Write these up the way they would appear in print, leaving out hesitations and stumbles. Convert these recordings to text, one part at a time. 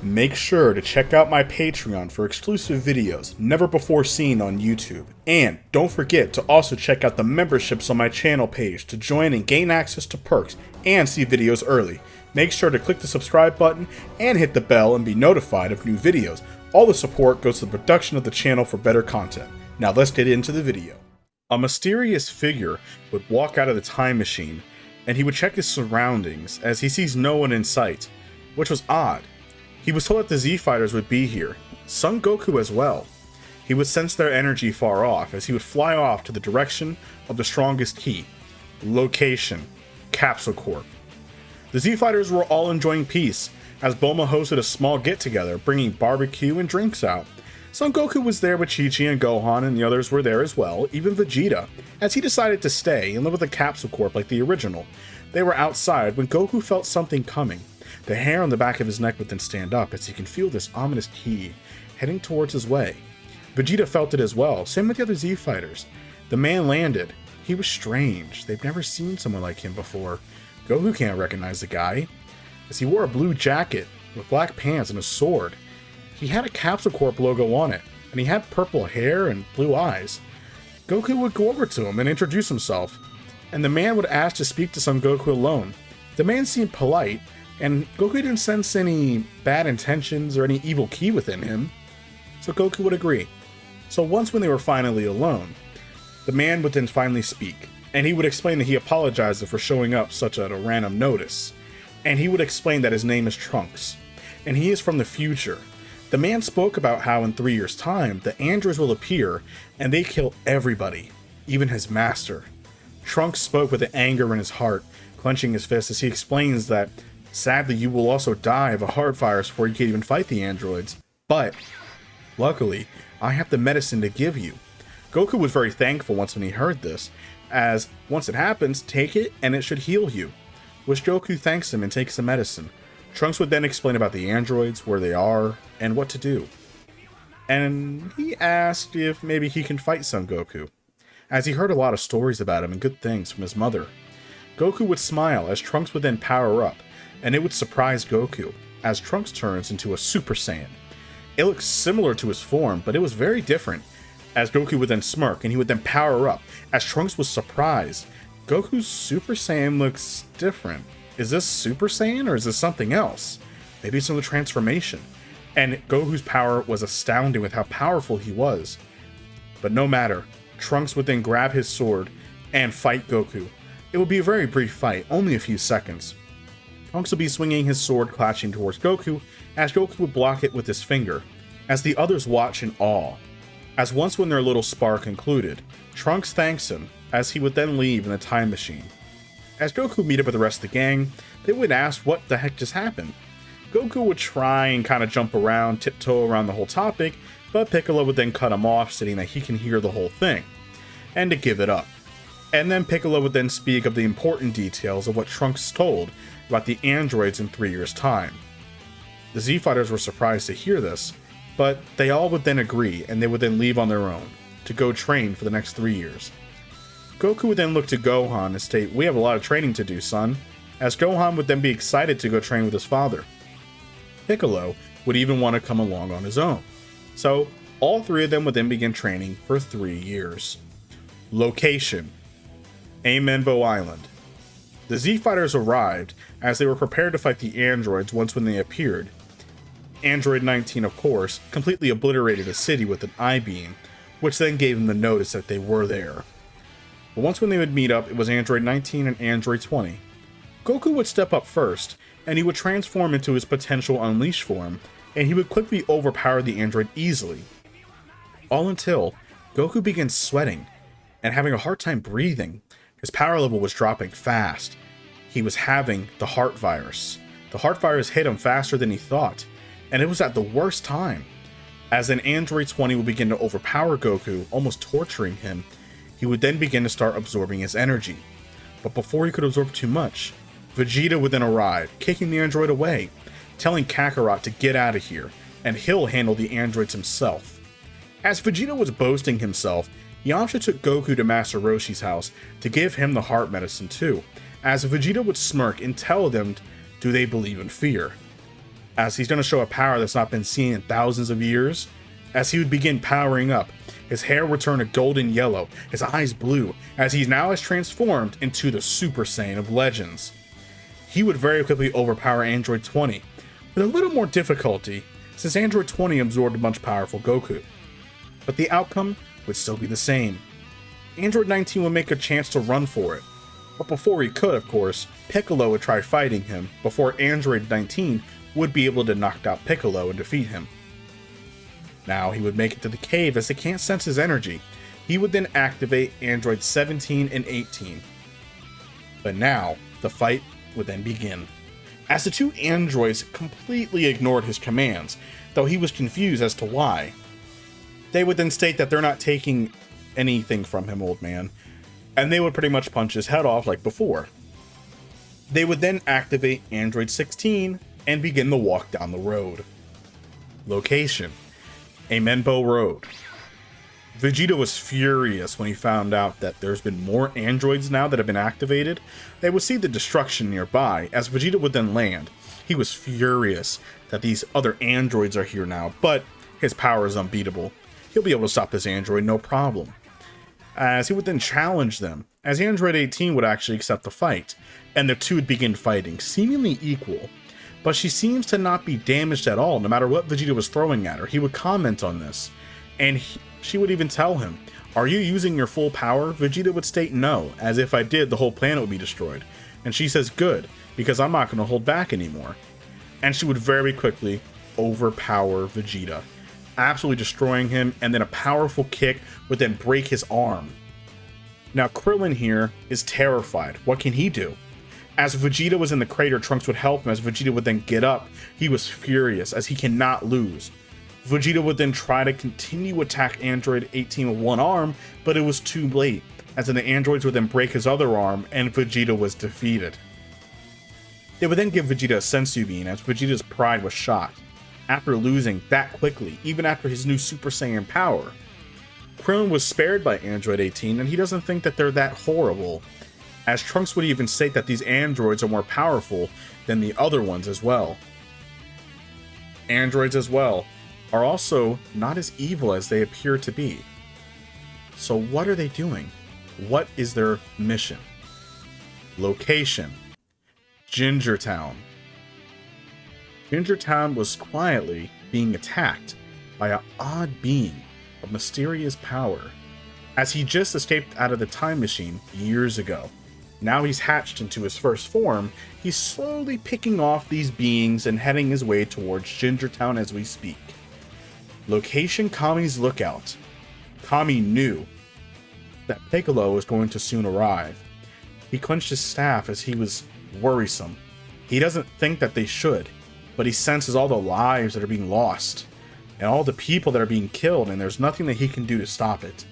Make sure to check out my Patreon for exclusive videos never before seen on YouTube. And don't forget to also check out the memberships on my channel page to join and gain access to perks and see videos early. Make sure to click the subscribe button and hit the bell and be notified of new videos. All the support goes to the production of the channel for better content. Now let's get into the video. A mysterious figure would walk out of the time machine and he would check his surroundings as he sees no one in sight, which was odd. He was told that the Z-Fighters would be here, Son Goku as well. He would sense their energy far off as he would fly off to the direction of the strongest key. Location: Capsule Corp. The Z-Fighters were all enjoying peace as Bulma hosted a small get-together, bringing barbecue and drinks out. Son Goku was there with Chi-Chi and Gohan, and the others were there as well, even Vegeta, as he decided to stay and live with the Capsule Corp like the original. They were outside when Goku felt something coming. The hair on the back of his neck would then stand up as he can feel this ominous key heading towards his way. Vegeta felt it as well, same with the other Z-Fighters. The man landed. He was strange. They've never seen someone like him before. Goku can't recognize the guy, as he wore a blue jacket with black pants and a sword. He had a Capsule Corp logo on it, and he had purple hair and blue eyes. Goku would go over to him and introduce himself, and the man would ask to speak to Son Goku alone. The man seemed polite, and Goku didn't sense any bad intentions or any evil key within him, so Goku would agree. So once when they were finally alone, the man would then finally speak, and he would explain that he apologized for showing up such at a random notice, and he would explain that his name is Trunks, and he is from the future. The man spoke about how in 3 years' time, the androids will appear, and they kill everybody, even his master. Trunks spoke with the anger in his heart, clenching his fist as he explains that sadly, you will also die of a heart virus before you can even fight the androids. But, luckily, I have the medicine to give you. Goku was very thankful once when he heard this, as once it happens, take it and it should heal you. Which Goku thanks him and takes the medicine. Trunks would then explain about the androids, where they are, and what to do. And he asked if maybe he can fight Son Goku, as he heard a lot of stories about him and good things from his mother. Goku would smile as Trunks would then power up, and it would surprise Goku, as Trunks turns into a Super Saiyan. It looks similar to his form, but it was very different, as Goku would then smirk and he would then power up, as Trunks was surprised. Goku's Super Saiyan looks different. Is this Super Saiyan or is this something else? Maybe it's another transformation. And Goku's power was astounding with how powerful he was. But no matter, Trunks would then grab his sword and fight Goku. It would be a very brief fight, only a few seconds. Trunks would be swinging his sword clashing towards Goku, as Goku would block it with his finger, as the others watch in awe. As once when their little spar concluded, Trunks thanks him, as he would then leave in the time machine. As Goku meet up with the rest of the gang, they would ask what the heck just happened. Goku would try and kind of jump around, tiptoe around the whole topic, but Piccolo would then cut him off, stating that he can hear the whole thing, and to give it up. And then Piccolo would then speak of the important details of what Trunks told about the androids in 3 years' time. The Z-Fighters were surprised to hear this, but they all would then agree and they would then leave on their own to go train for the next 3 years. Goku would then look to Gohan and state, "We have a lot of training to do, son," as Gohan would then be excited to go train with his father. Piccolo would even want to come along on his own. So all three of them would then begin training for 3 years. Location: Amenbo Island. The Z-Fighters arrived as they were prepared to fight the androids once when they appeared. Android 19, of course, completely obliterated a city with an I-beam, which then gave them the notice that they were there. But once when they would meet up, it was Android 19 and Android 20. Goku would step up first, and he would transform into his potential Unleashed form, and he would quickly overpower the android easily. All until Goku began sweating and having a hard time breathing. His power level was dropping fast. He was having the heart virus. The heart virus hit him faster than he thought, and it was at the worst time. As then Android 20 would begin to overpower Goku, almost torturing him, he would then begin to start absorbing his energy. But before he could absorb too much, Vegeta would then arrive, kicking the android away, telling Kakarot to get out of here, and he'll handle the androids himself. As Vegeta was boasting himself, Yamcha took Goku to Master Roshi's house to give him the heart medicine too, as Vegeta would smirk and tell them, do they believe in fear? as he's going to show a power that's not been seen in thousands of years. As he would begin powering up, his hair would turn a golden yellow, his eyes blue, as he now is transformed into the Super Saiyan of Legends. He would very quickly overpower Android 20, with a little more difficulty, since Android 20 absorbed a much powerful Goku. But the outcome would still be the same. Android 19 would make a chance to run for it, but before he could, of course, Piccolo would try fighting him before Android 19 would be able to knock out Piccolo and defeat him. Now he would make it to the cave as they can't sense his energy. He would then activate Android 17 and 18. But now, the fight would then begin. As the two androids completely ignored his commands, though he was confused as to why. They would then state that they're not taking anything from him, old man, and they would pretty much punch his head off like before. They would then activate Android 16 and begin the walk down the road. Location: Amenbo Road. Vegeta was furious when he found out that there's been more androids now that have been activated. They would see the destruction nearby as Vegeta would then land. He was furious that these other androids are here now, but his power is unbeatable. He'll be able to stop this android no problem. As he would then challenge them, as Android 18 would actually accept the fight, and the two would begin fighting, seemingly equal. But she seems to not be damaged at all, no matter what Vegeta was throwing at her. He would comment on this, and she would even tell him, "Are you using your full power?" Vegeta would state no, as if I did, the whole planet would be destroyed. And she says, "Good, because I'm not going to hold back anymore." And she would very quickly overpower Vegeta, absolutely destroying him, and then a powerful kick would then break his arm. Now Krillin here is terrified. What can he do? As Vegeta was in the crater, Trunks would help him. As Vegeta would then get up, he was furious as he cannot lose. Vegeta would then try to continue attack Android 18 with one arm, but it was too late, as then the androids would then break his other arm and Vegeta was defeated. They would then give Vegeta a senzu bean as Vegeta's pride was shot. After losing that quickly, even after his new Super Saiyan power, Krillin was spared by Android 18 and he doesn't think that they're that horrible, as Trunks would even state that these androids are more powerful than the other ones as well. Androids as well are also not as evil as they appear to be. So what are they doing? What is their mission? Location: Ginger Town. Ginger Town was quietly being attacked by an odd being of mysterious power, as he just escaped out of the time machine years ago. Now he's hatched into his first form. He's slowly picking off these beings and heading his way towards Ginger Town as we speak. Location: Kami's Lookout. Kami knew that Piccolo was going to soon arrive. He clenched his staff as he was worrisome. He doesn't think that they should, but he senses all the lives that are being lost and all the people that are being killed, and there's nothing that he can do to stop it.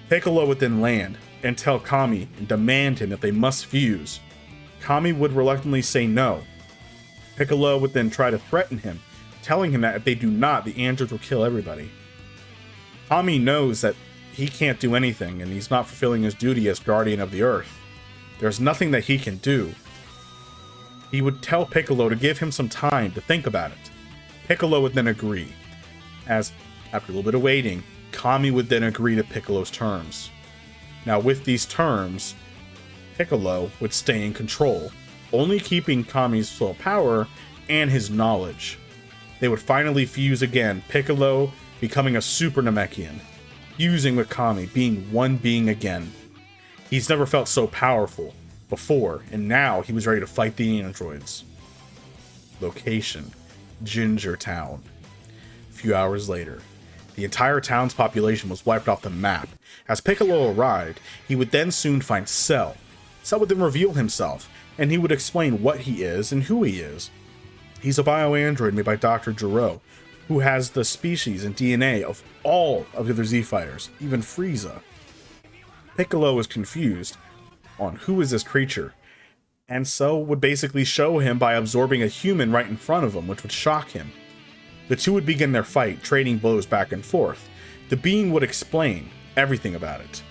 Piccolo would then land and tell Kami and demand him that they must fuse. Kami would reluctantly say no. Piccolo would then try to threaten him, telling him that if they do not, the androids will kill everybody. Kami knows that he can't do anything and he's not fulfilling his duty as guardian of the Earth. There's nothing that he can do. He would tell Piccolo to give him some time to think about it. Piccolo would then agree, as after a little bit of waiting, Kami would then agree to Piccolo's terms. Now with these terms, Piccolo would stay in control, only keeping Kami's full power and his knowledge. They would finally fuse again, Piccolo becoming a Super Namekian, fusing with Kami, being one being again. He's never felt so powerful before, and now he was ready to fight the androids. Location: Ginger Town. A few hours later, the entire town's population was wiped off the map. As Piccolo arrived, he would then soon find Cell. Cell would then reveal himself, and he would explain what he is and who he is. He's a bio-android made by Dr. Gero, who has the species and DNA of all of the other Z-Fighters, even Frieza. Piccolo was confused on who is this creature, and Cell would basically show him by absorbing a human right in front of him, which would shock him. The two would begin their fight, trading blows back and forth. The being would explain everything about it,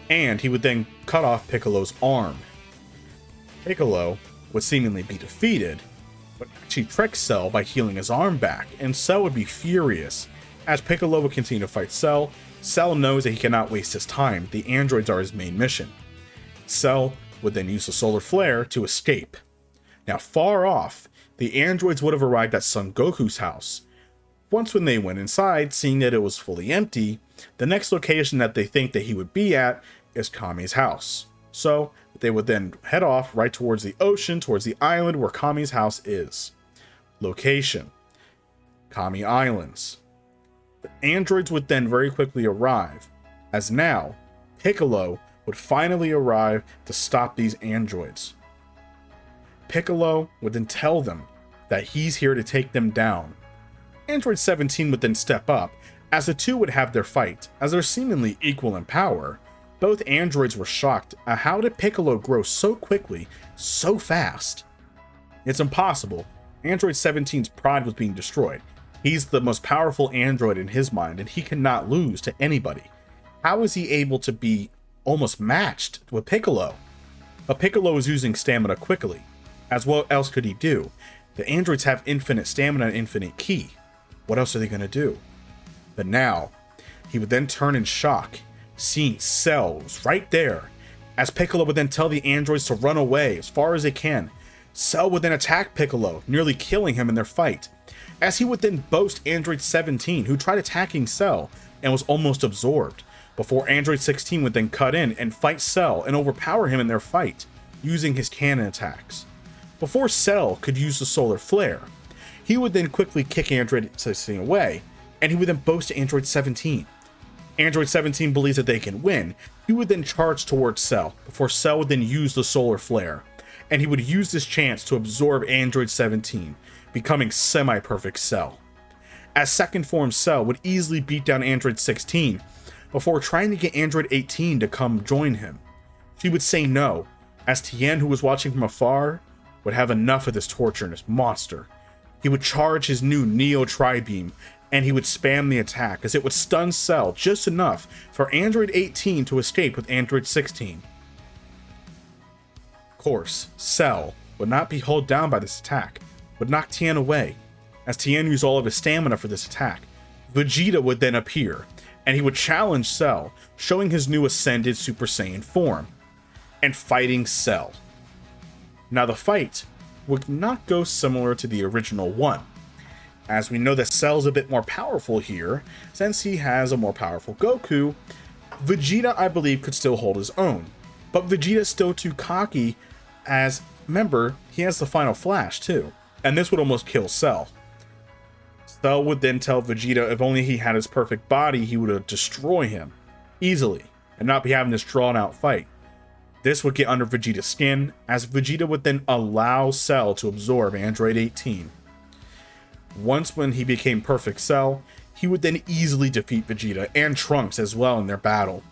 and he would then cut off Piccolo's arm. Piccolo would seemingly be defeated, would actually trick Cell by healing his arm back, and Cell would be furious. As Piccolo would continue to fight Cell, Cell knows that he cannot waste his time. The androids are his main mission. Cell would then use the solar flare to escape. Now, far off, the androids would have arrived at Son Goku's house. Once when they went inside, seeing that it was fully empty, the next location that they think that he would be at is Kami's house. So they would then head off right towards the ocean, towards the island where Kami's house is. Location: Kami Islands. The androids would then very quickly arrive, as now Piccolo would finally arrive to stop these androids. Piccolo would then tell them that he's here to take them down. Android 17 would then step up, as the two would have their fight. As they're seemingly equal in power, both androids were shocked at how did Piccolo grow so quickly, so fast. It's impossible. Android 17's pride was being destroyed. He's the most powerful android in his mind, and he cannot lose to anybody. How is he able to be almost matched with Piccolo? But Piccolo is using stamina quickly, as what else could he do? The androids have infinite stamina and infinite ki. What else are they going to do? But now, he would then turn in shock, seeing Cell's right there, as Piccolo would then tell the androids to run away as far as they can. Cell would then attack Piccolo, nearly killing him in their fight, as he would then boast Android 17, who tried attacking Cell and was almost absorbed, before Android 16 would then cut in and fight Cell and overpower him in their fight, using his cannon attacks. Before Cell could use the solar flare, he would then quickly kick Android 16 away, and he would then boast to Android 17. Android 17 believes that they can win. He would then charge towards Cell, before Cell would then use the solar flare, and he would use this chance to absorb Android 17, becoming semi-perfect Cell. As second form Cell would easily beat down Android 16, before trying to get Android 18 to come join him. She would say no, as Tien, who was watching from afar, would have enough of this torture and this monster. He would charge his new Neo Tri-Beam, and he would spam the attack, as it would stun Cell just enough for Android 18 to escape with Android 16. Of course, Cell would not be held down by this attack, would knock Tien away, as Tien used all of his stamina for this attack. Vegeta would then appear, and he would challenge Cell, showing his new ascended Super Saiyan form, and fighting Cell. Now the fight would not go similar to the original one, as we know that Cell's a bit more powerful here, since he has a more powerful Goku. Vegeta, I believe, could still hold his own, but Vegeta's still too cocky, as, remember, he has the final flash too, and this would almost kill Cell. Cell would then tell Vegeta if only he had his perfect body, he would destroy him easily and not be having this drawn out fight. This would get under Vegeta's skin, as Vegeta would then allow Cell to absorb Android 18. Once when he became perfect Cell, he would then easily defeat Vegeta and Trunks as well in their battle.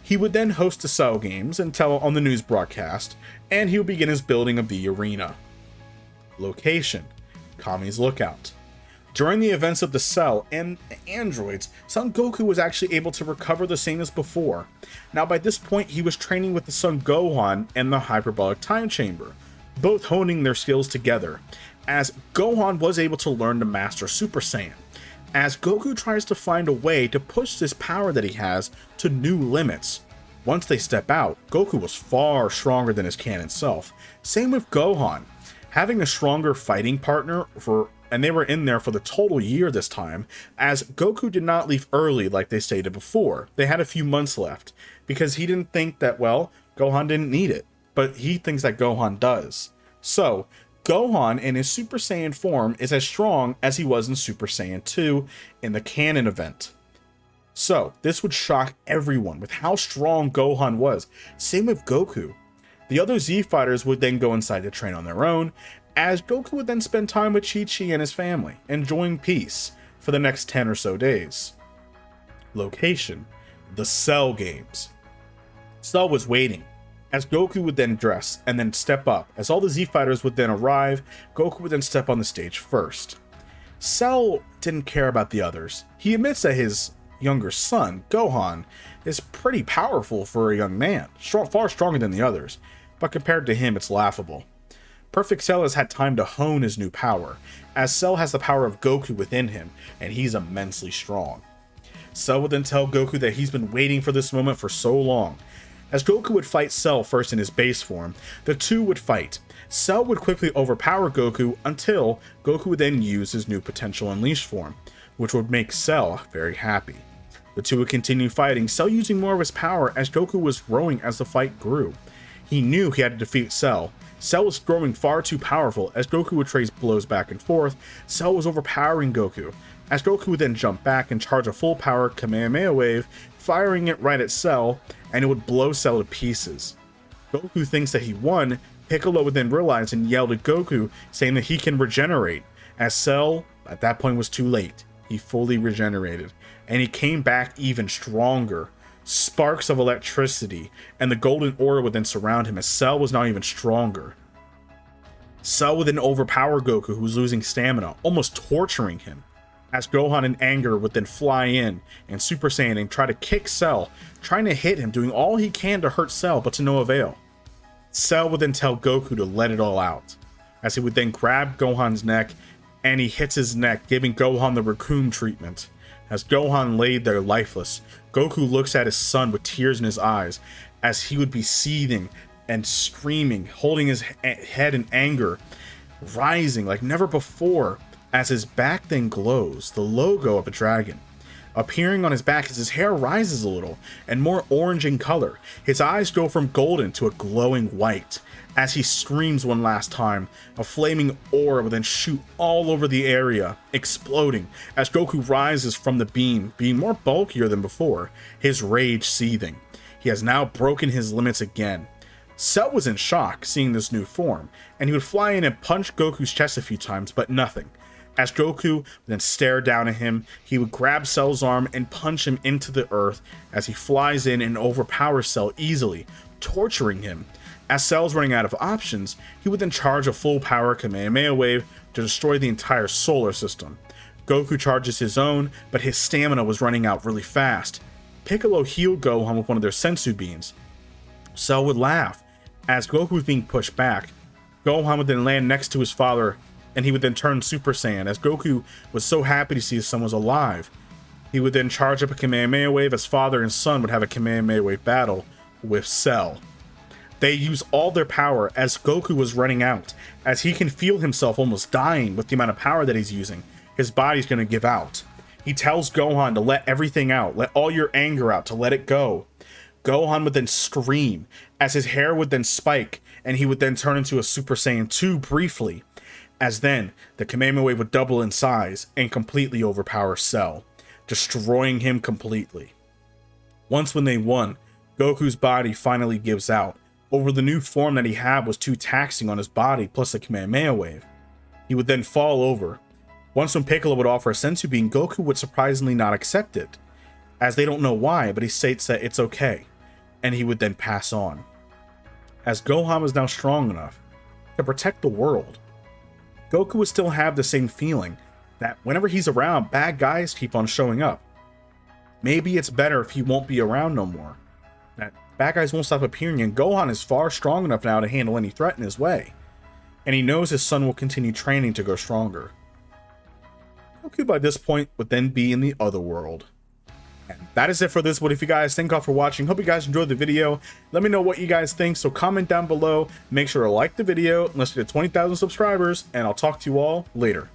He would then host the Cell games and tell on the news broadcast, and he would begin his building of the arena. Location: Kami's Lookout. During the events of the Cell and the androids, Son Goku was actually able to recover the same as before. Now by this point, he was training with the Son Gohan and the Hyperbolic Time Chamber, both honing their skills together, as Gohan was able to learn to master Super Saiyan, as Goku tries to find a way to push this power that he has to new limits. Once they step out, Goku was far stronger than his canon self. Same with Gohan, having a stronger fighting partner and they were in there for the total year this time, as Goku did not leave early like they stated before. They had a few months left, because he didn't think that, well, Gohan didn't need it, but he thinks that Gohan does. So, Gohan in his Super Saiyan form is as strong as he was in Super Saiyan 2 in the canon event. So, this would shock everyone with how strong Gohan was. Same with Goku. The other Z fighters would then go inside to train on their own, as Goku would then spend time with Chi-Chi and his family, enjoying peace for the next 10 or so days. Location: the Cell games. Cell was waiting, as Goku would then dress and then step up. As all the Z fighters would then arrive, Goku would then step on the stage first. Cell didn't care about the others. He admits that his younger son, Gohan, is pretty powerful for a young man, far stronger than the others, but compared to him, it's laughable. Perfect Cell has had time to hone his new power, as Cell has the power of Goku within him, and he's immensely strong. Cell would then tell Goku that he's been waiting for this moment for so long. As Goku would fight Cell first in his base form, the two would fight. Cell would quickly overpower Goku until Goku would then use his new potential unleashed form, which would make Cell very happy. The two would continue fighting, Cell using more of his power as Goku was growing as the fight grew. He knew he had to defeat Cell. Cell was growing far too powerful as Goku would trade blows back and forth. Cell was overpowering Goku, as Goku would then jump back and charge a full power Kamehameha wave, firing it right at Cell, and it would blow Cell to pieces. Goku thinks that he won. Piccolo would then realize and yelled at Goku, saying that he can regenerate, as Cell at that point was too late. He fully regenerated, and he came back even stronger. Sparks of electricity and the golden aura would then surround him as Cell was now even stronger. Cell would then overpower Goku, who was losing stamina, almost torturing him, as Gohan in anger would then fly in and Super Saiyan and try to kick Cell, trying to hit him, doing all he can to hurt Cell, but to no avail. Cell would then tell Goku to let it all out, as he would then grab Gohan's neck and he hits his neck, giving Gohan the Raccoon treatment. As Gohan laid there lifeless, Goku looks at his son with tears in his eyes, as he would be seething and screaming, holding his head in anger, rising like never before, as his back then glows, the logo of a dragon, appearing on his back as his hair rises a little and more orange in color. His eyes go from golden to a glowing white. As he screams one last time, a flaming aura will then shoot all over the area, exploding as Goku rises from the beam, being more bulkier than before, his rage seething. He has now broken his limits again. Cell was in shock seeing this new form, and he would fly in and punch Goku's chest a few times, but nothing. As Goku would then stare down at him, he would grab Cell's arm and punch him into the earth as he flies in and overpowers Cell easily, torturing him. As Cell's running out of options, he would then charge a full power Kamehameha wave to destroy the entire solar system. Goku charges his own, but his stamina was running out really fast. Piccolo healed Gohan with one of their sensu beans. Cell would laugh. As Goku was being pushed back, Gohan would then land next to his father, and he would then turn Super Saiyan, as Goku was so happy to see his son was alive. He would then charge up a Kamehameha wave as father and son would have a Kamehameha wave battle with Cell. They use all their power as Goku was running out, as he can feel himself almost dying with the amount of power that he's using. His body's going to give out. He tells Gohan to let everything out, let all your anger out, to let it go. Gohan would then scream as his hair would then spike, and he would then turn into a Super Saiyan 2 briefly, as then the Kamehameha wave would double in size and completely overpower Cell, destroying him completely. Once when they won, Goku's body finally gives out. Over the new form that he had was too taxing on his body, plus the Kamehameha wave. He would then fall over. Once when Piccolo would offer a sensu bean, Goku would surprisingly not accept it, as they don't know why, but he states that it's okay, and he would then pass on. As Gohan was now strong enough to protect the world, Goku would still have the same feeling that whenever he's around, bad guys keep on showing up. Maybe it's better if he won't be around no more. That bad guys won't stop appearing, and Gohan is far strong enough now to handle any threat in his way. And he knows his son will continue training to grow stronger. Goku by this point would then be in the other world. And that is it for this. What if you guys thank y'all for watching? Hope you guys enjoyed the video. Let me know what you guys think, so comment down below. Make sure to like the video. Let's get to 20,000 subscribers, and I'll talk to you all later.